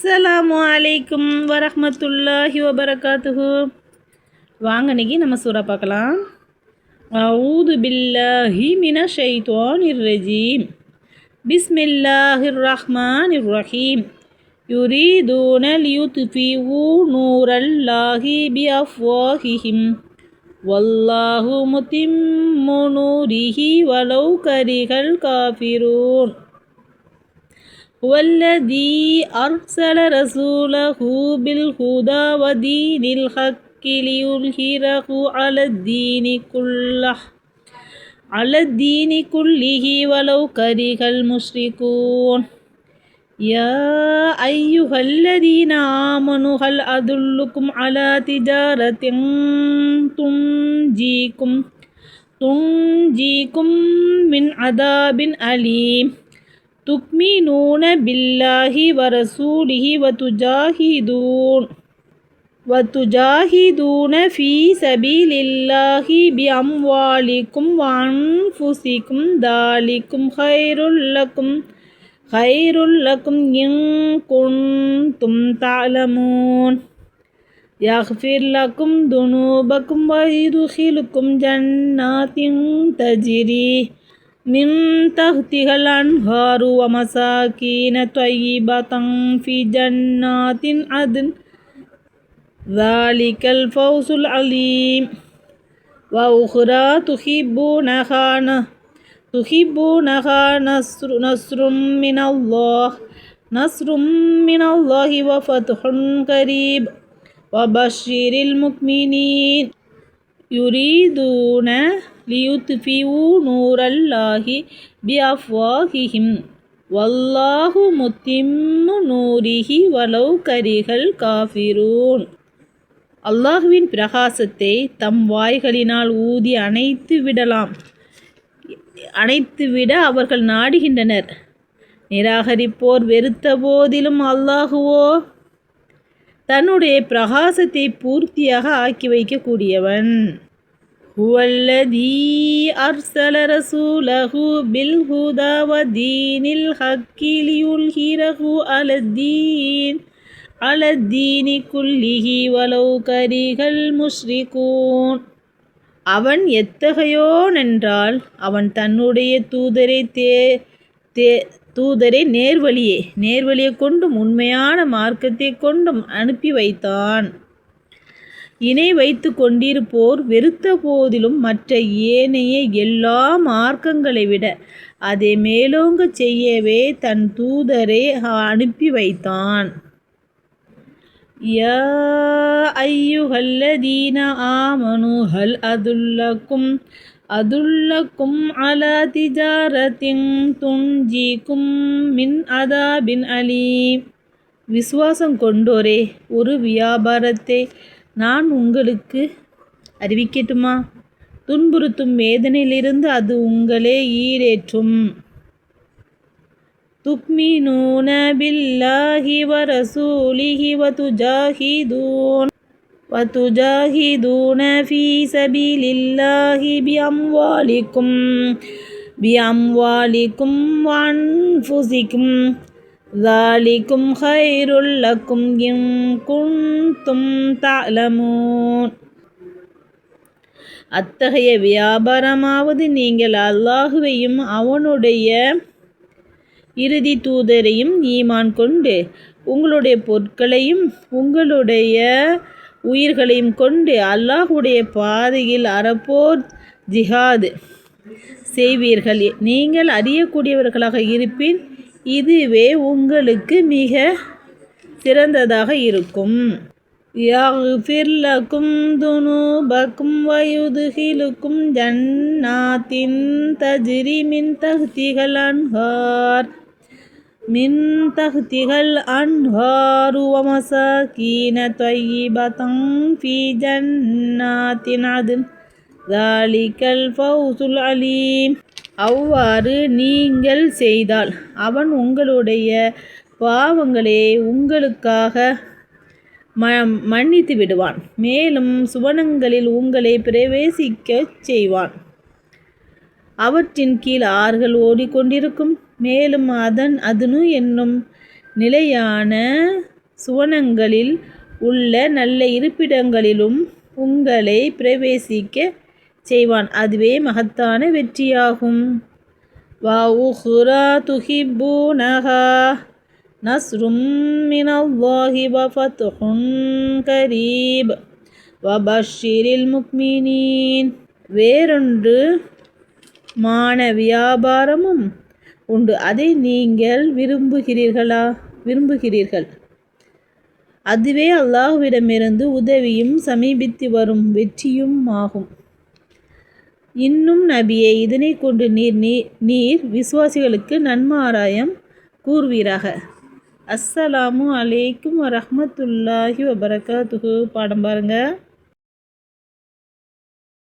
அஸ்ஸலாமு அலைக்கும் வரஹ்மத்துல்லாஹி வபரகாத்துஹு. வாங்க இன்னைக்கு நம்ம சூரா பார்க்கலாம். அஊது பில்லாஹி மினஷ் ஷைத்வானிர் ரஜீம். பிஸ்மில்லாஹிர் ரஹ்மானிர் ரஹீம். யுரீதூன லியுத்ஃபிஊ நூரல்லாஹி பிஅஃப்வாஹிஹிம் வல்லாஹு முத்திம்மு நூரிஹி வலௌ கரிஹல் காஃபிரூன். هو الذي أرسل رسوله بالهدى ودين الحق ليظهره على الدين كله ولو كره المشركون. يا أيها الذين آمنوا هل أدلكم على تجارة تنجيكم من عذاب أليم تؤمنون بالله ورسوله وتجاهدون في سبيل الله بأموالكم وأنفسكم ذلكم خير لكم إن كنتم تعلمون. يغفر لكم ذنوبكم ويدخلكم جنات تجري من تحتها الأنهار ومساكين طيبة في جنات عدن ذلك الفوز العظيم. وأخرى تحبونها نصر من الله وفتح قريب وبشر المؤمنين. يريدون ليطفئوا نور الله بأفواههم والله متم نوره ولو كره الكافرون. அல்லாஹ்வின் பிரகாசத்தை தம் வாய்களினால் ஊதி அணைத்துவிட அவர்கள் நாடுகின்றனர். நிராகரிப்போர் வெறுத்த போதிலும் அல்லாஹுவோ தன்னுடைய பிரகாசத்தை பூர்த்தியாக ஆக்கி வைக்கக்கூடியவன். هو الذي أرسل رسوله بالهدى ودين الحق ليظهره على الدين كله ولو كره المشركون. அவன் எத்தகையோனென்றால் அவன் தன்னுடைய தூதரை நேர்வழியை கொண்டும் உண்மையான மார்க்கத்தை கொண்டும் அனுப்பி வைத்தான். இணை வைத்து கொண்டிருப்போர் வெறுத்த போதிலும் மற்ற ஏனைய எல்லா மார்க்கங்களை விட அதை மேலோங்க செய்யவே தன் தூதரை அனுப்பி வைத்தான். யா அய்யுஹல்லதீன ஆமனு ஹல் அதுல்லக்கும் அலா திஜாரத்தின் துன்ஜீக்கும் மின் அதாபின் அலீம். விசுவாசம் கொண்டோரே, ஒரு வியாபாரத்தை நான் உங்களுக்கு அறிவிக்கட்டுமா? துன்புறுத்தும் வேதனையிலிருந்து அது உங்களை ஈடேற்றும். துக்மினூன பில்லாஹி வரசூலிஹி வதுஜாஹிதூன ஃபீ சபீலில்லாஹி பிஅம்வாலிக்கும் வஅன்ஃபுசிக்கும் ذَلِكُمْ خَيْرٌ لَكُمْ إِن كُنتُمْ تَعْلَمُونَ. அத்தகைய வியாபாரமாவது நீங்கள் அல்லாஹுவையும் அவனுடைய இறுதி தூதரையும் ஈமான் கொண்டு உங்களுடைய பொருட்களையும் உங்களுடைய உயிர்களையும் கொண்டு அல்லாஹுடைய பாதையில் அறப்போர் ஜிஹாது செய்வீர்கள். நீங்கள் அறியக்கூடியவர்களாக இருப்பின் இதுவே உங்களுக்கு மிக சிறந்ததாக இருக்கும். யக்ஃபிர் லக்கும் துனூபக்கும் வயுத்ஹிலுக்கும் ஜன்னாத்தின் தஜ்ரி மின் தஹ்திஹல் அன்ஹாரு வமசாகீன த்வய்யிபத்தன் ஃபீ ஜன்னாத்தின் அத்ன் ذَلِكَல் ஃபௌசுல் அலீம். அவ்வாறு நீங்கள் செய்தால் அவன் உங்களுடைய பாவங்களை உங்களுக்காக மன்னித்து விடுவான், மேலும் சுவனங்களில் உங்களை பிரவேசிக்கச் செய்வான். அவற்றின் கீழ் ஆறுகள் ஓடிக்கொண்டிருக்கும். மேலும் அதனு என்னும் நிலையான சுவனங்களில் உள்ள நல்ல இருப்பிடங்களிலும் உங்களை பிரவேசிக்க செய்வான். அதுவே மகத்தான வெற்றியாகும். وَأُخْرَى تُحِبُّونَهَا نَصْرٌ مِّنَ اللَّهِ وَفَتْحٌ قَرِيبٌ وَبَشِّرِ الْمُؤْمِنِينَ. வேறொன்று மான வியாபாரமும் உண்டு, அதை நீங்கள் விரும்புகிறீர்கள். அதுவே அல்லாஹ்விடமிருந்து உதவியும் சமீபித்து வரும் வெற்றியும் ஆகும். இன்னும் நபியே, இதனை கொண்டு நீர் விசுவாசிகளுக்கு நன்மாராயம் கூறுவீராக. அஸ்ஸலாமு அலைக்கும் வரஹ்மத்துல்லாஹி வபரகாத்துஹு. பாடம் பாருங்க.